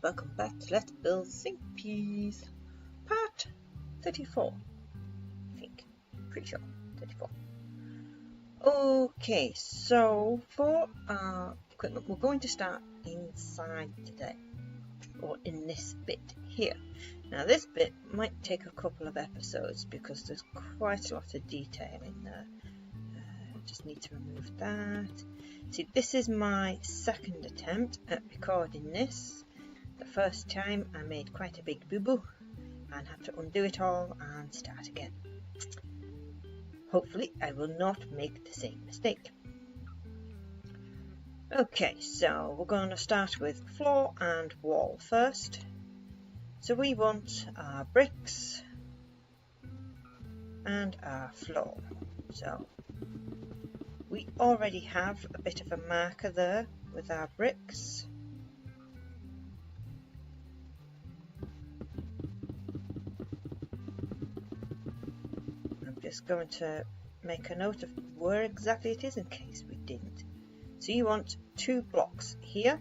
welcome back to Let's Build St. Peas, part 34, I think, pretty sure, 34. Okay, so for our equipment, we're going to start inside today, or in this bit here. Now this bit might take a couple of episodes because there's quite a lot of detail in there. Just need to remove that. See, this is my second attempt at recording this. The first time I made quite a big boo-boo and had to undo it all and start again. Hopefully I will not make the same mistake. Okay, so we're going to start with floor and wall first. So we want our bricks and our floor. So we already have a bit of a marker there with our bricks. I'm just going to make a note of where exactly it is in case we didn't. So you want 2 blocks here,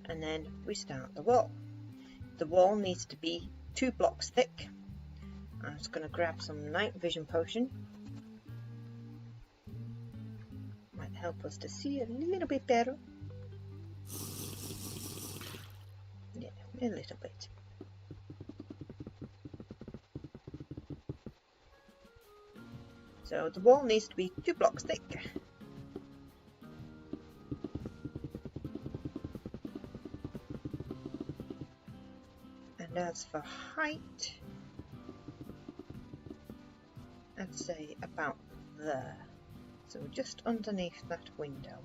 and then we start the wall. The wall needs to be 2 blocks thick. I'm just going to grab some night vision potion. Might help us to see a little bit better. Yeah, a little bit. So the wall needs to be 2 blocks thick. And as for height, I'd say about there. So just underneath that window.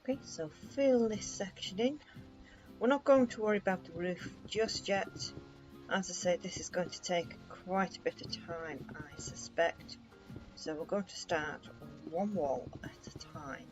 Okay, so fill this section in. We're not going to worry about the roof just yet. As I said, this is going to take quite a bit of time, I suspect. So we're going to start on one wall at a time.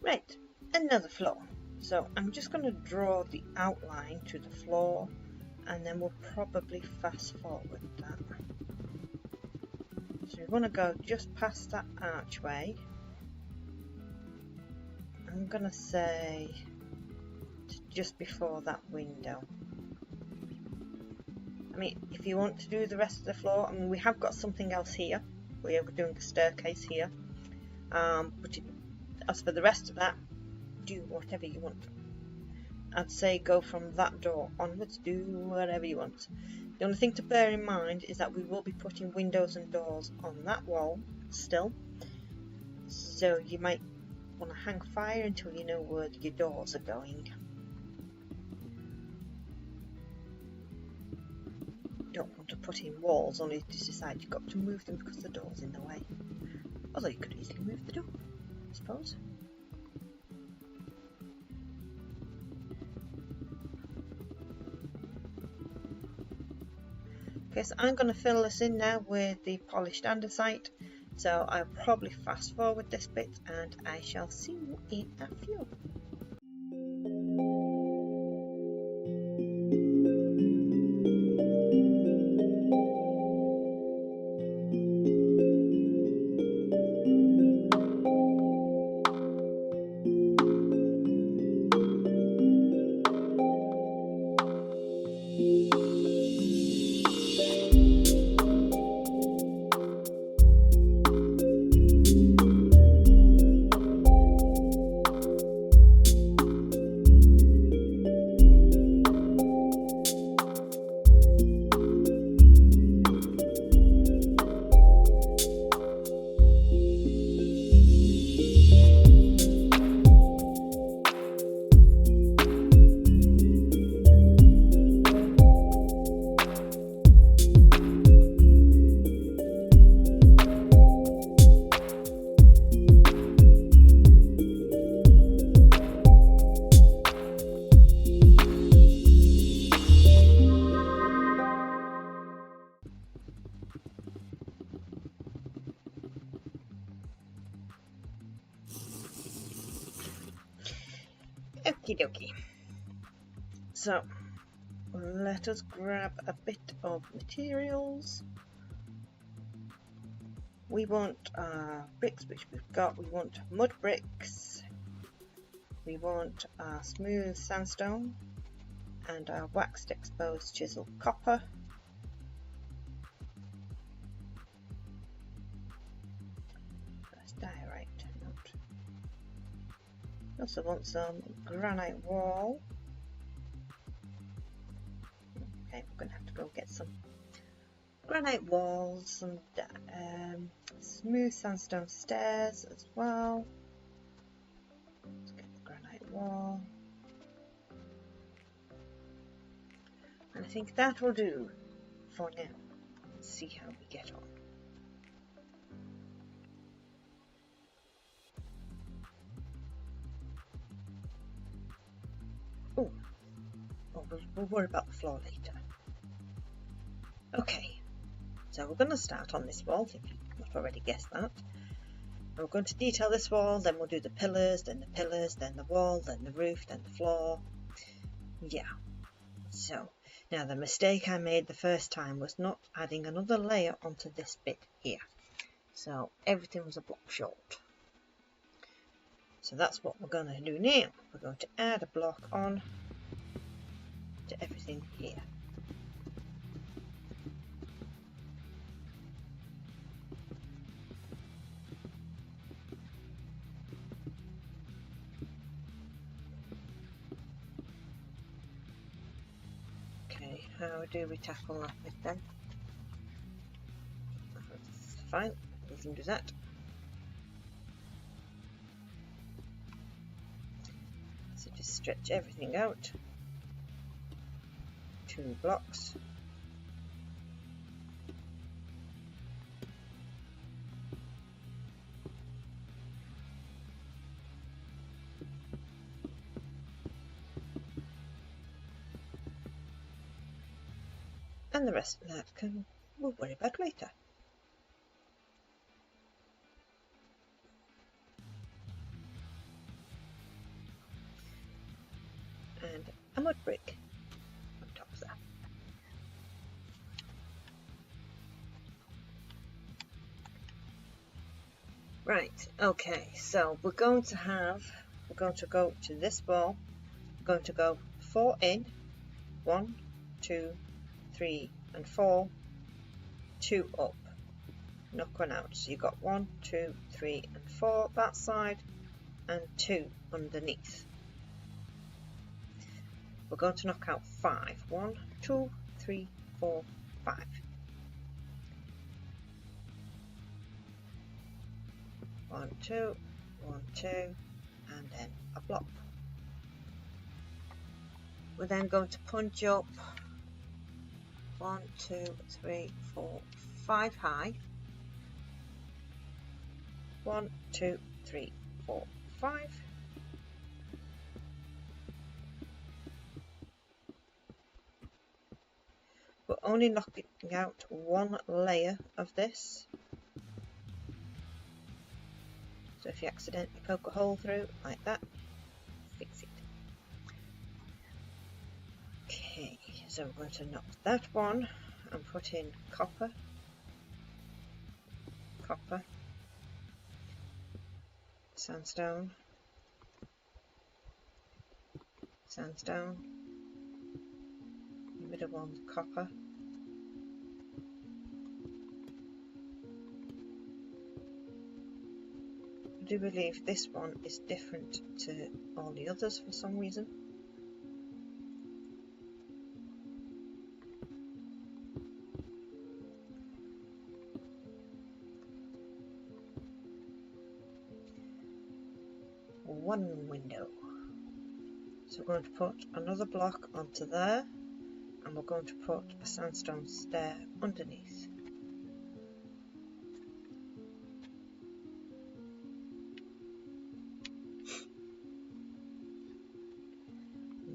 Right, another floor. So I'm just going to draw the outline to the floor, and then we'll probably fast forward that. So we want to go just past that archway. I'm going to say just before that window. I mean, if you want to do the rest of the floor, I mean, we have got something else here. We are doing a staircase here. As for the rest of that, do whatever you want. I'd say go from that door onwards, do whatever you want. The only thing to bear in mind is that we will be putting windows and doors on that wall still. So you might want to hang fire until you know where your doors are going. Don't want to put in walls only to decide you've got to move them because the door's in the way. Although you could easily move the door, I suppose. Okay, so I'm going to fill this in now with the polished andesite. So I'll probably fast forward this bit and I shall see you in a few. Okie dokie. So let us grab a bit of materials. We want bricks, which we've got. We want mud bricks. We want smooth sandstone and our waxed exposed chisel copper. That's diorite. We also want some granite wall. Okay, we're going to have to go get some granite walls, some smooth sandstone stairs as well. Let's get the granite wall. And I think that will do for now. Let's see how we get on. We'll worry about the floor later. Okay, so we're going to start on this wall, if you've not already guessed that. And we're going to detail this wall, then we'll do the pillars, then the wall, then the roof, then the floor. Yeah, so now the mistake I made the first time was not adding another layer onto this bit here. So everything was a block short. So that's what we're going to do now. We're going to add a block on to everything here. Okay, how do we tackle that bit then? That's fine, we can do that. So just stretch everything out. 2 blocks. And the rest of that we'll worry about later. and a mud brick on top of that. Right, okay, so we're going to go to this wall. We're going to go 4 in, 1, 2, 3 and 4, 2 up, knock 1 out. So you've got 1, 2, 3 and 4 that side and 2 underneath. We're going to knock out 5. 1, 2, 3, 4, 5. One, two, 1, 2, and then a block. We're then going to punch up 1, 2, 3, 4, 5 high. 1, 2, 3, 4, 5. We're only knocking out 1 layer of this. So if you accidentally poke a hole through like that, fix it. Okay, so we're going to knock that one and put in copper, copper, sandstone, sandstone, the middle one's copper, I do believe this one is different to all the others for some reason. One window. So we're going to put another block onto there, and we're going to put a sandstone stair underneath.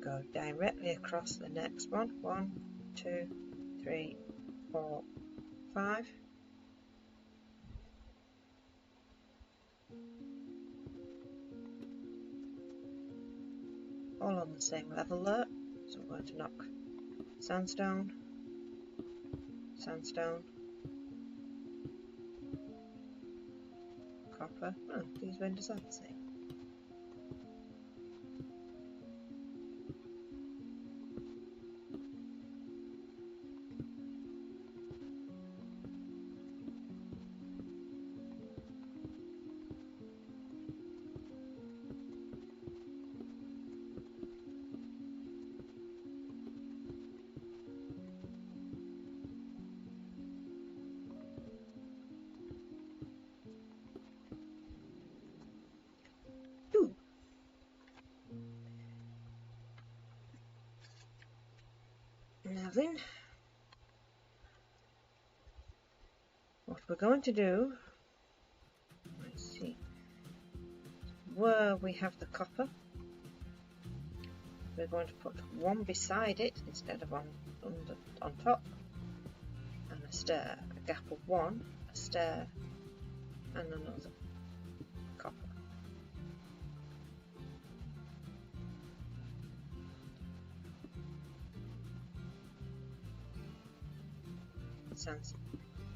Go directly across the next one. 1, 2, 3, 4, 5. All on the same level there. So I'm going to knock sandstone, sandstone, copper. Oh, these windows are the same. Now then, what we're going to do, let's see, where we have the copper, we're going to put one beside it instead of on top, and a stair, a gap of 1, a stair, and another copper.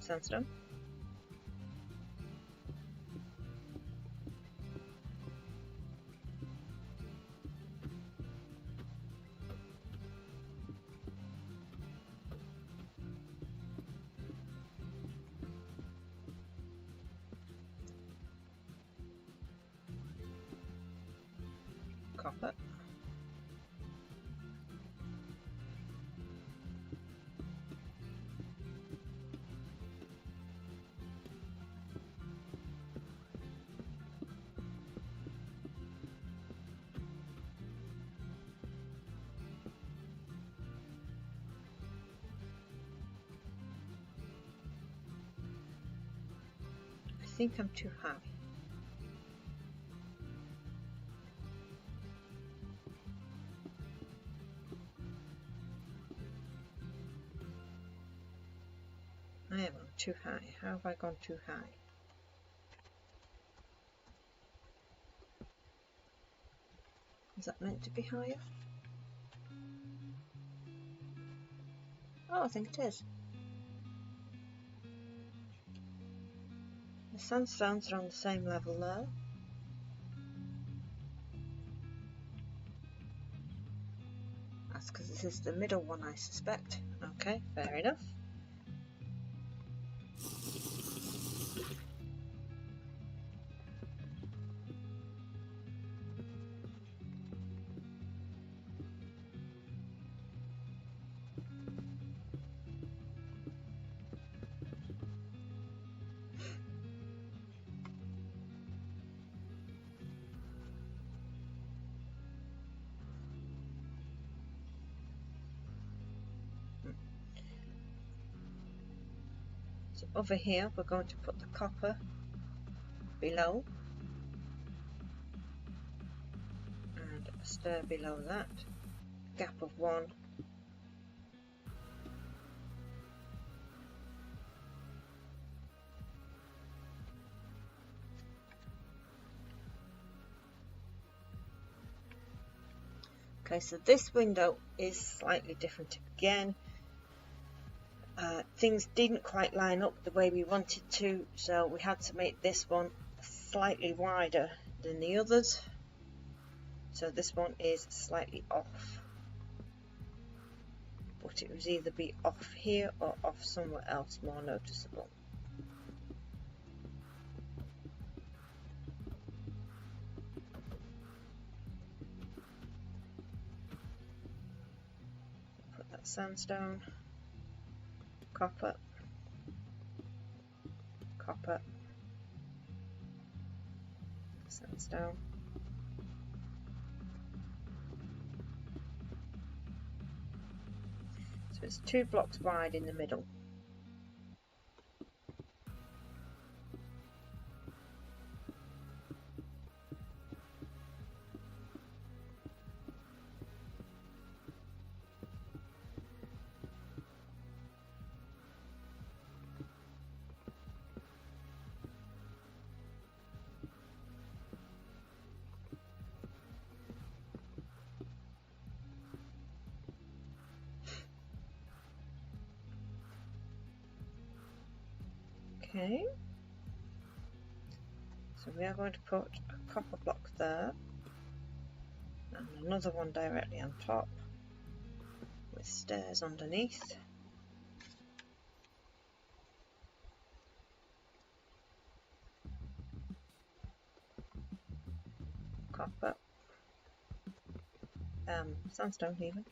Sandstone. Copper. I think I'm too high. I am too high. How have I gone too high? Is that meant to be higher? Oh, I think it is. The sandstones are on the same level there. That's because this is the middle one, I suspect. Okay, fair enough. So over here we're going to put the copper below and a stair below that, gap of 1. Okay, so this window is slightly different again. Things didn't quite line up the way we wanted to, so we had to make this one slightly wider than the others. So this one is slightly off, but it was either be off here or off somewhere else more noticeable. Put that sandstone, copper, copper, sandstone. So it's 2 blocks wide in the middle. Okay, so we are going to put a copper block there and another one directly on top with stairs underneath. Copper, sandstone even.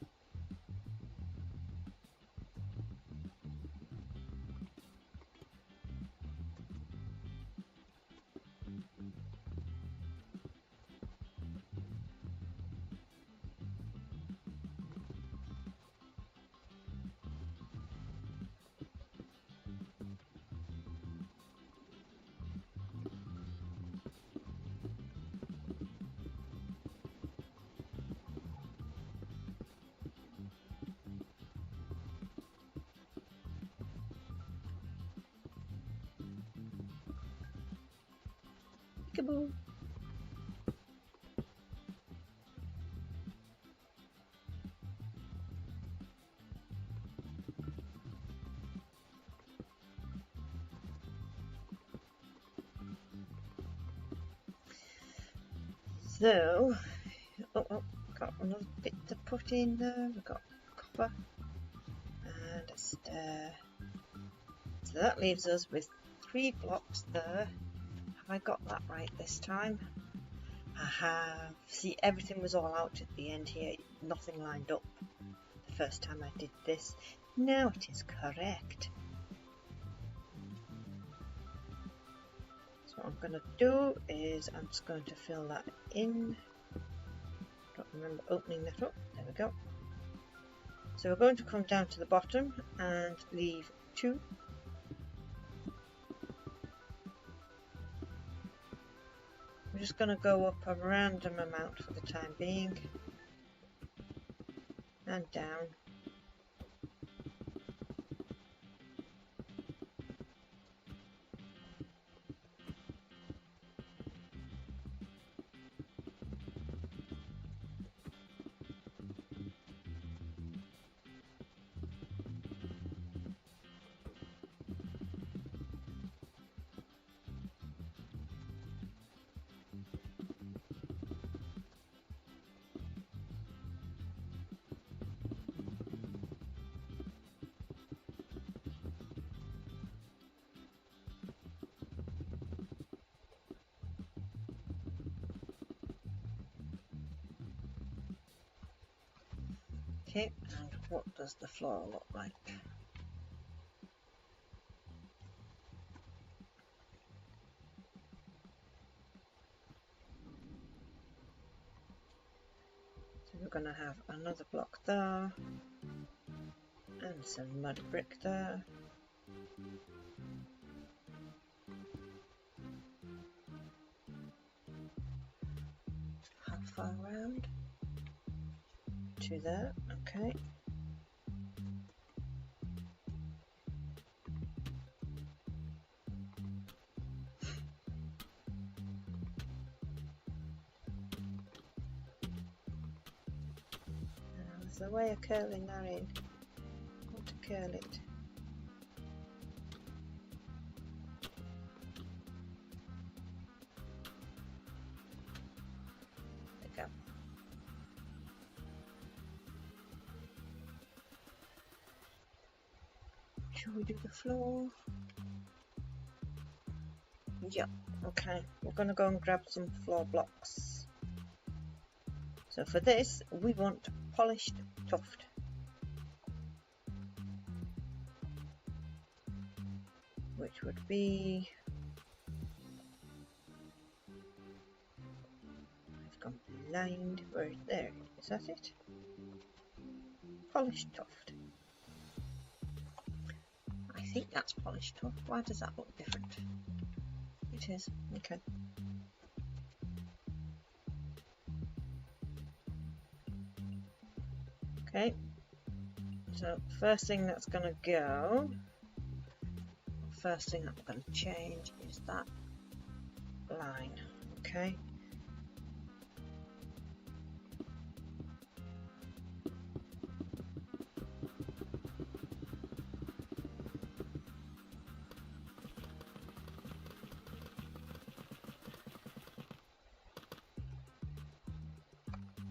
Peekaboo. So, got another bit to put in there. We've got copper and a stair. So that leaves us with 3 blocks there. Have I got that right this time? I have. See, everything was all out at the end here. Nothing lined up the first time I did this. Now it is correct. So what I'm going to do is I'm just going to fill that in. Don't remember opening that up. There we go. So we're going to come down to the bottom and leave 2. I'm just going to go up a random amount for the time being and down. Okay, and what does the floor look like? So we're going to have another block there, and some mud brick there. How far around? To there, okay. There's a way of curling that in. How to curl it. There we go. Shall we do the floor? Yeah, okay. We're going to go and grab some floor blocks. So for this, we want polished tuft. Which would be... I've gone blind. Where? There. Is that it? Polished tuft. I think that's polished tuft. Why does that look different? It is. Okay. Okay. So first thing that's going to go... First thing that we're going to change is that line, okay?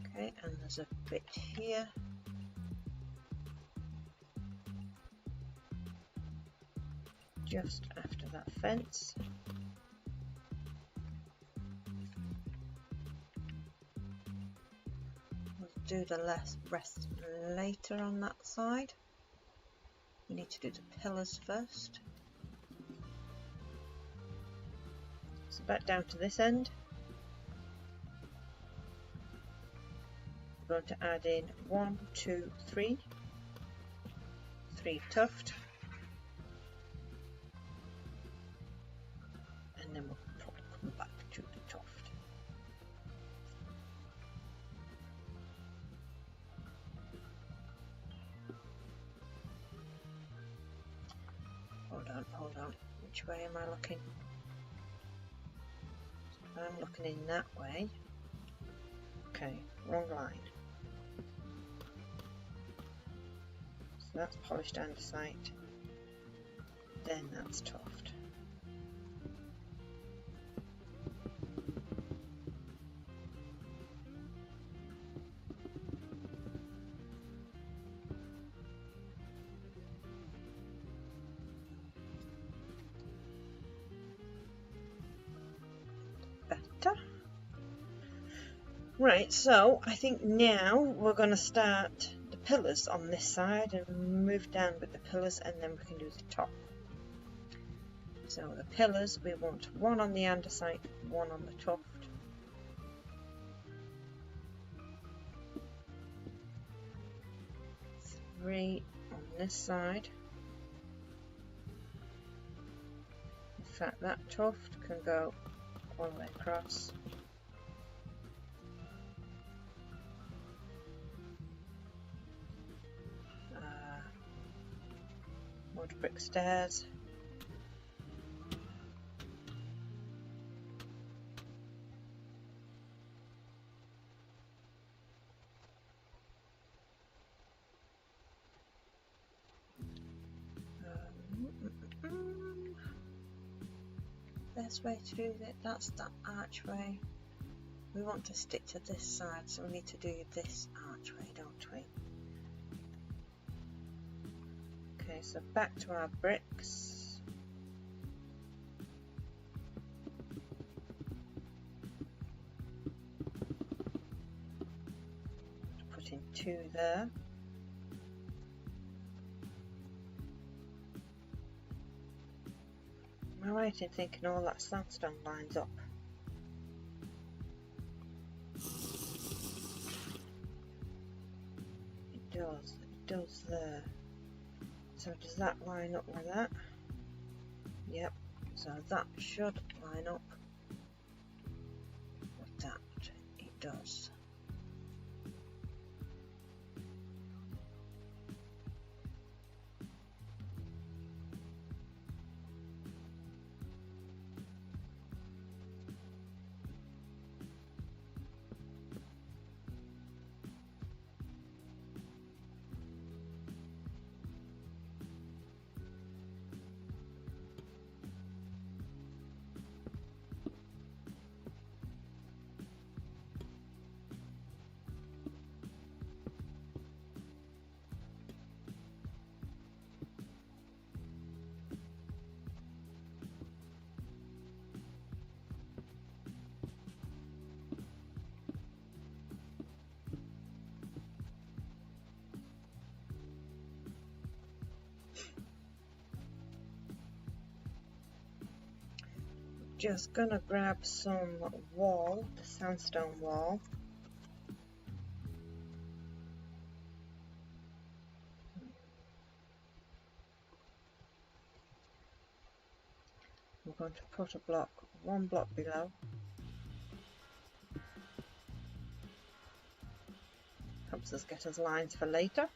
Okay, and there's a bit here. Just after that fence. We'll do the rest later on that side. We need to do the pillars first. So back down to this end. We're going to add in 1, 2, 3. 3 tuft. And then we'll probably come back to the tuft. Hold on. Which way am I looking? I'm looking in that way. Okay, wrong line. So that's polished andesite. Then that's tuft. Right, so I think now we're going to start the pillars on this side and move down with the pillars, and then we can do the top. So the pillars, we want 1 on the andesite, 1 on the tuft. Three on this side. In fact, that tuft can go all the way across. Mud brick stairs. Best way to do that, that's the archway. We want to stick to this side, so we need to do this archway, don't we? Okay, so back to our bricks. Put in 2 there. I right in thinking all that sandstone lines up? It does there. So does that line up with that? Yep, so that should line up with that. It does. Just gonna grab some wall, the sandstone wall. We're going to put a block, one block below. Helps us get us lines for later.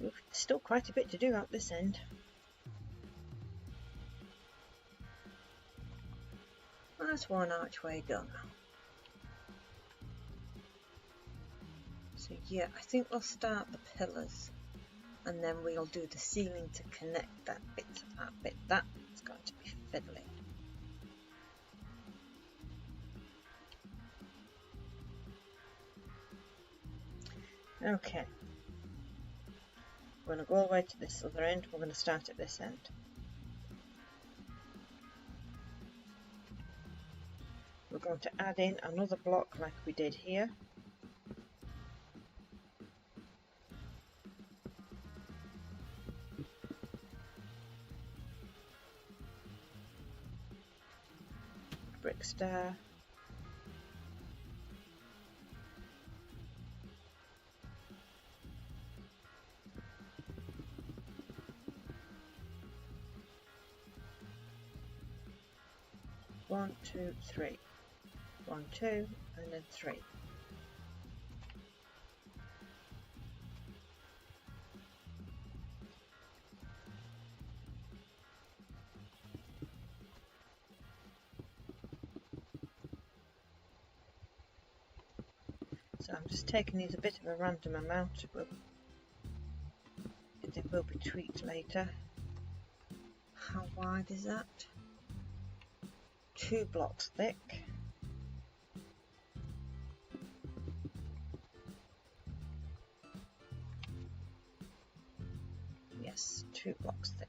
Ooh, still quite a bit to do out this end. That's one archway done. So yeah, I think we'll start the pillars and then we'll do the ceiling to connect that bit to that bit. That's going to be fiddly. Okay. We're going to go all the way to this other end. We're going to start at this end. We're going to add in another block like we did here. Brick stair. One, two, three. 1, 2, and then 3. So I'm just taking these a bit of a random amount. They will be tweaked later. How wide is that? 2 blocks thick. Yes, 2 blocks thick.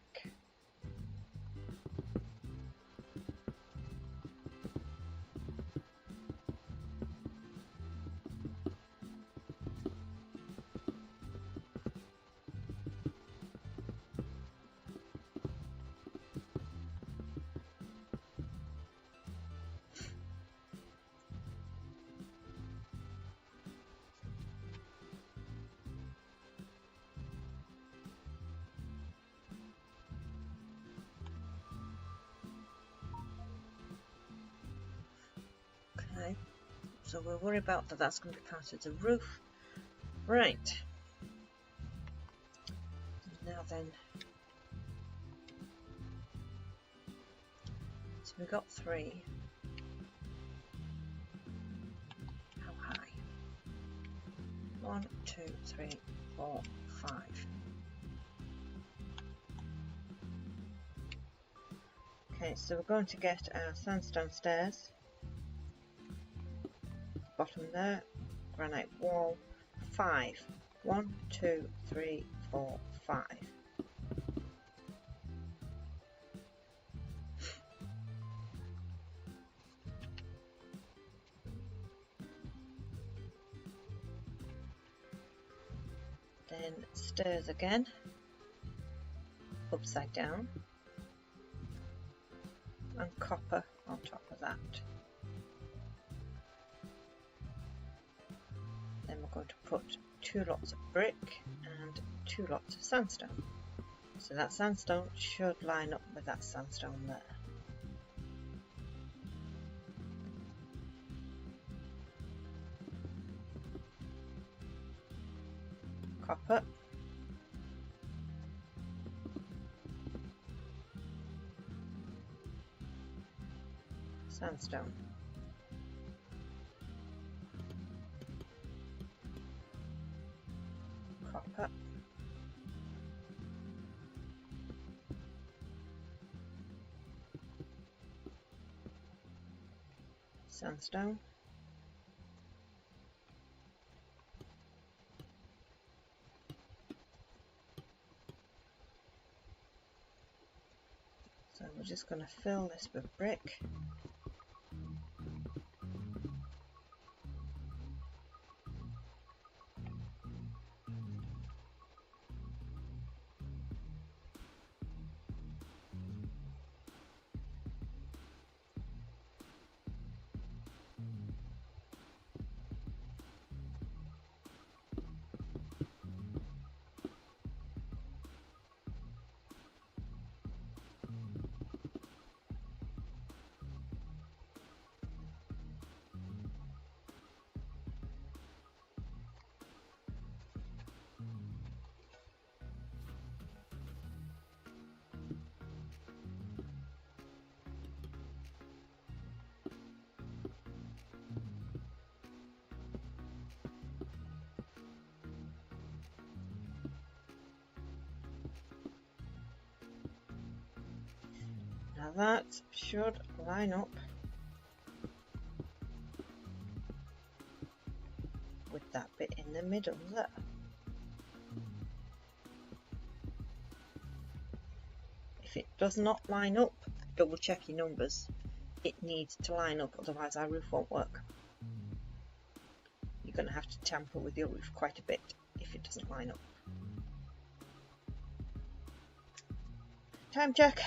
Okay, so we'll worry about that. That's going to be part of the roof. Right. Now then, so we've got 3. How high? 1, 2, 3, 4, 5. Okay, so we're going to get our sandstone stairs. Bottom there, granite wall, 5. 1, 2, 3, 4, 5. then stairs again, upside down, and copper on top of that. Then we're going to put 2 lots of brick and 2 lots of sandstone. So that sandstone should line up with that sandstone there. Copper, sandstone, copper, sandstone, so we're just going to fill this with brick. Now that should line up with that bit in the middle there. If it does not line up, double check your numbers. It needs to line up, otherwise our roof won't work. You're going to have to tamper with your roof quite a bit if it doesn't line up. Time check.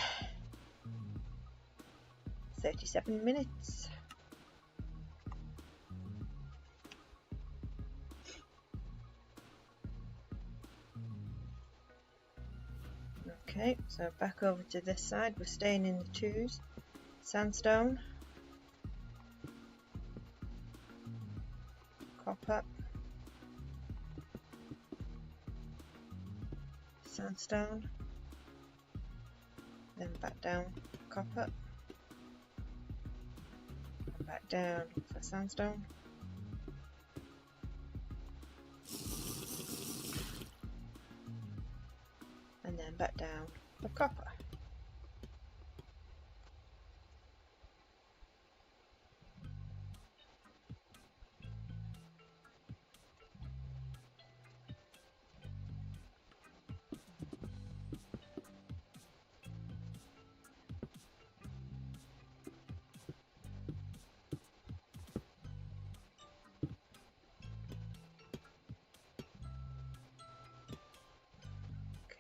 37 minutes. Okay, so back over to this side, we're staying in the 2s. Sandstone, copper, sandstone, then back down, copper, and back down for sandstone, and then back down for copper.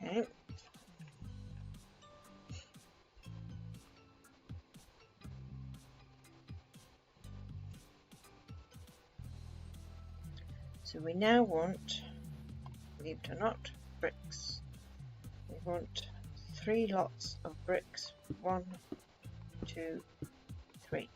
Okay. So we now want, believe it or not, bricks. We want 3 lots of bricks. 1, 2, 3.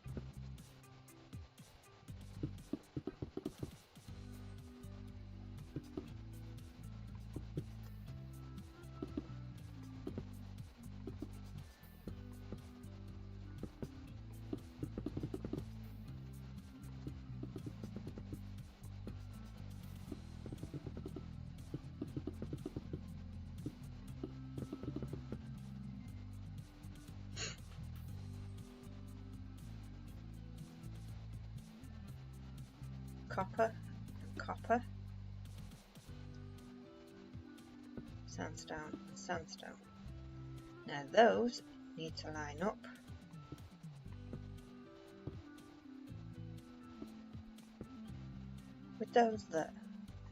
Copper and copper, sandstone and sandstone. Now those need to line up with those there,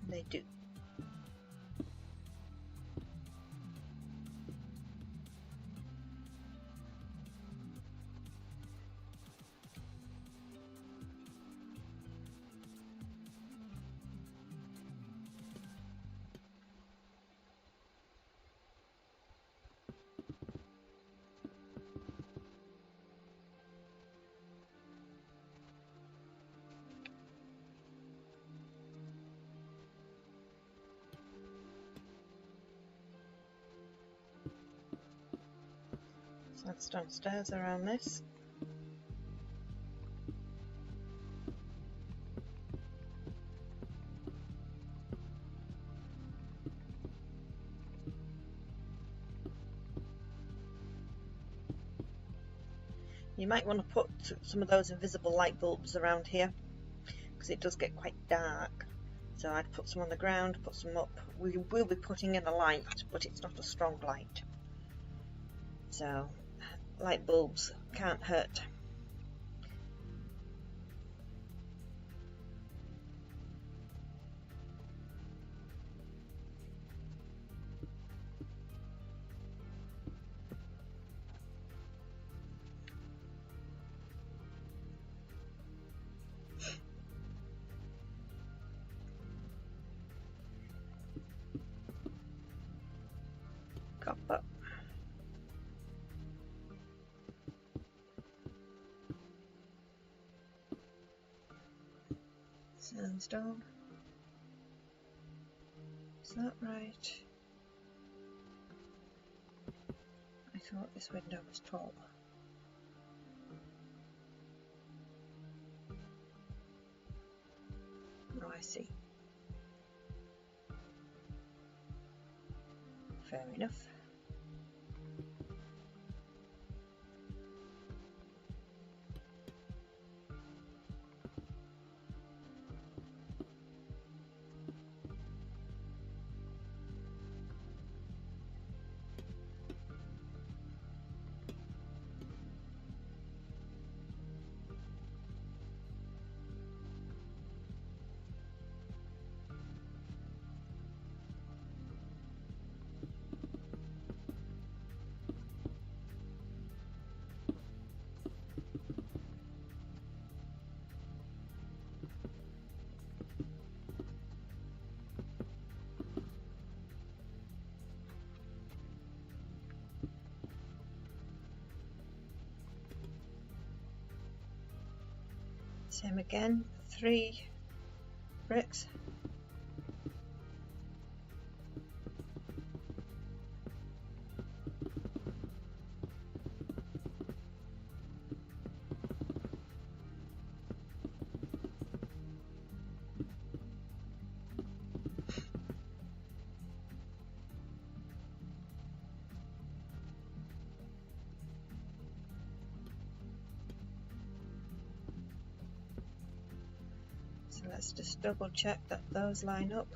and they do. That's downstairs around this. You might want to put some of those invisible light bulbs around here because it does get quite dark. So I'd put some on the ground, put some up. We will be putting in a light, but it's not a strong light. So light bulbs can't hurt. Copper. Sandstone. Is that right? I thought this window was tall. Oh, I see. Fair enough. Same again, 3 bricks. So let's just double check that those line up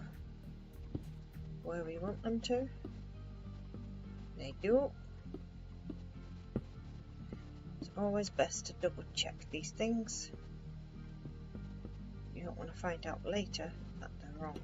where we want them to. They do. It's always best to double check these things. You don't want to find out later that they're wrong.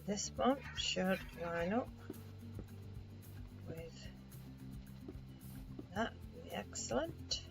this one should line up with that. Excellent.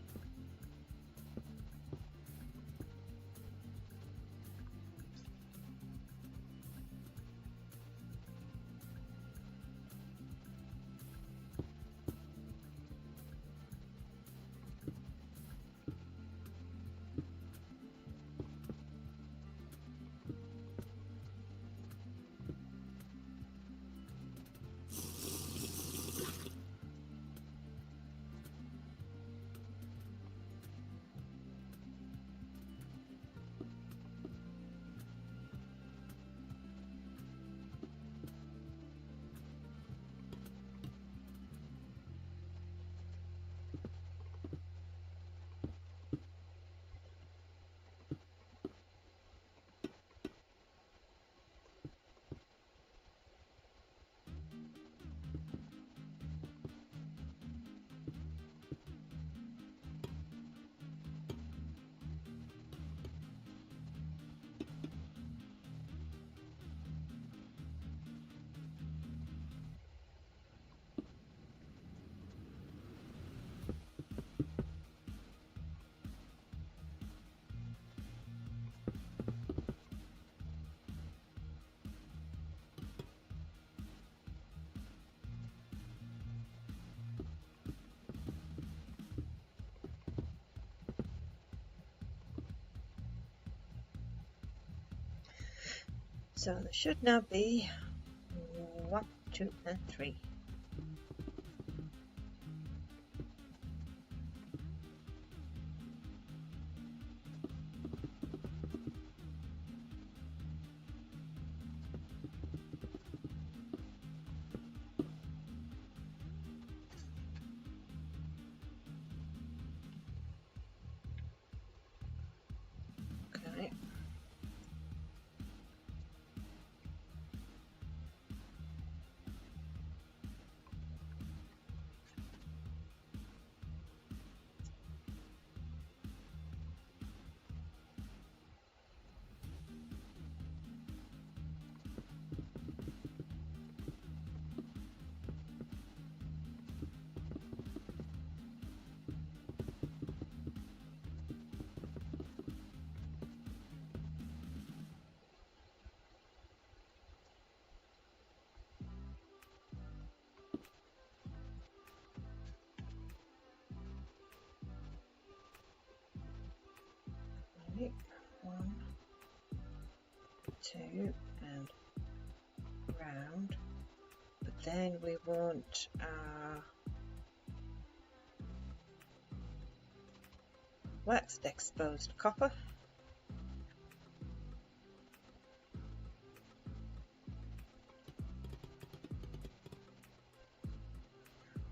So there should now be 1, 2, and 3. Okay. Right. 1, 2, and round. But then we want waxed exposed copper.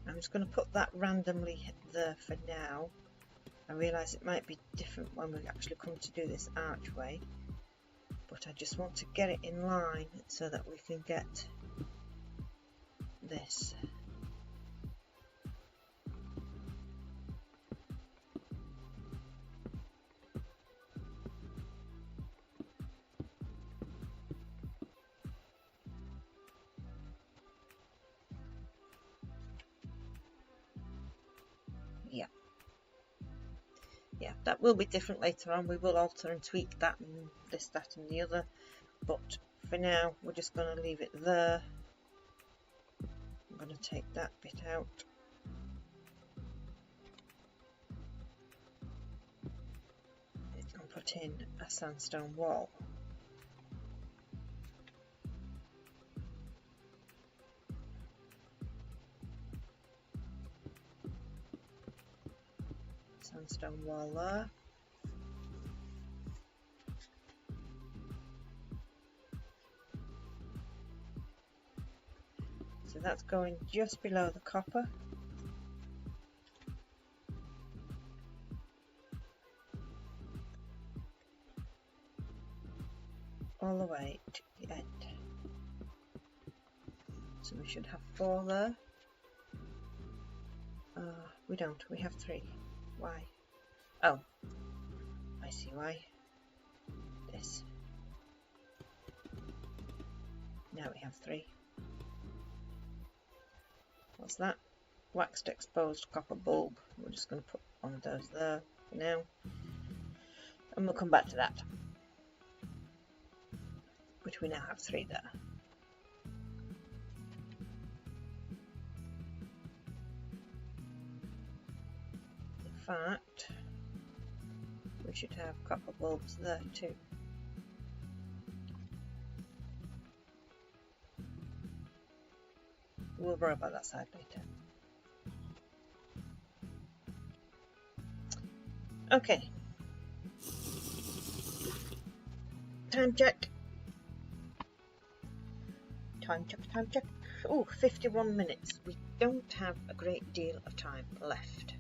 I'm just going to put that randomly there for now. I realise it might be different when we actually come to do this archway, but I just want to get it in line so that we can get this. Yeah, that will be different later on. We will alter and tweak that and this, that and the other, but for now we're just going to leave it there. I'm going to take that bit out. And put in a sandstone wall. Sandstone wall there. So that's going just below the copper. All the way to the end. So we should have 4 there. We don't, we have 3. Why? Oh, I see why. This. Now we have 3. What's that? Waxed exposed copper bulb. We're just going to put one of those there for now. And we'll come back to that. Which we now have 3 there. In fact, we should have copper bulbs there too. We'll worry about that side later. Okay. Time check. Time check. Oh, 51 minutes. We don't have a great deal of time left.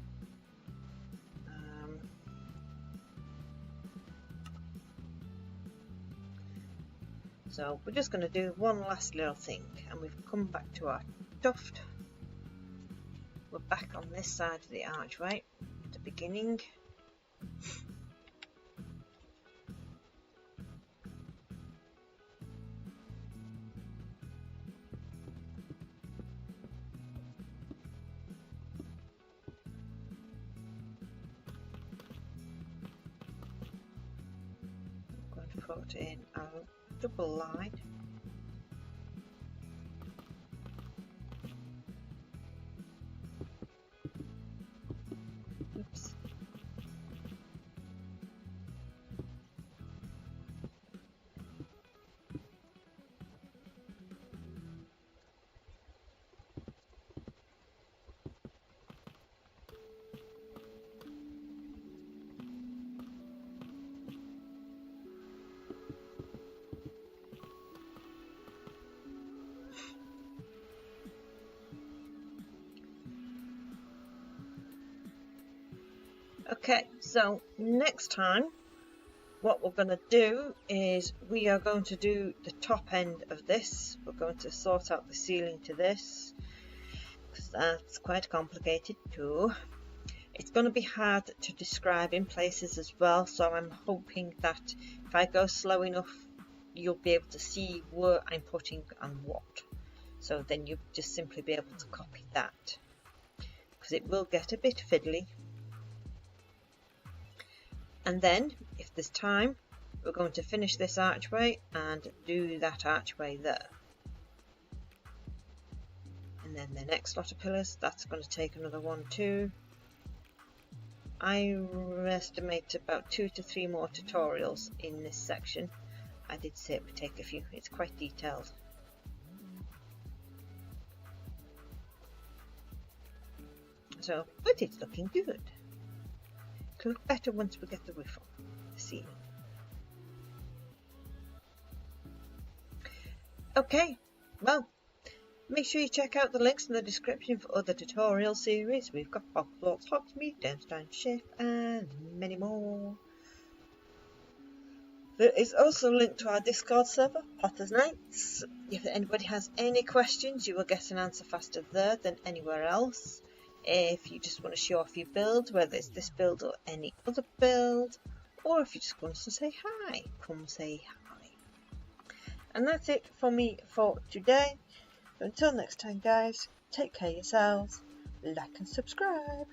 So we're just going to do one last little thing, and we've come back to our tuft. We're back on this side of the archway at the beginning. I'm going to put in our double line. Oops. Okay, so next time what we're going to do is we are going to do the top end of this. We're going to sort out the ceiling to this, because that's quite complicated too. It's going to be hard to describe in places as well, so I'm hoping that if I go slow enough you'll be able to see where I'm putting and what. So then you'll just simply be able to copy that, because it will get a bit fiddly. And then, if there's time, we're going to finish this archway and do that archway there. And then the next lot of pillars, that's going to take another 1, 2. I estimate about 2 to 3 more tutorials in this section. I did say it would take a few, it's quite detailed. So, but it's looking good. It'll look better once we get the roof on, the ceiling. Okay, well, make sure you check out the links in the description for other tutorial series. We've got Hogwarts, Hogsmeade, Durmstrang Ship, and many more. There is also a link to our Discord server, Potter's Nights. If anybody has any questions, you will get an answer faster there than anywhere else. If you just want to show off your build, whether it's this build or any other build, or if you just want to say hi, come say hi. And that's it for me for today. Until next time guys, take care of yourselves, like and subscribe.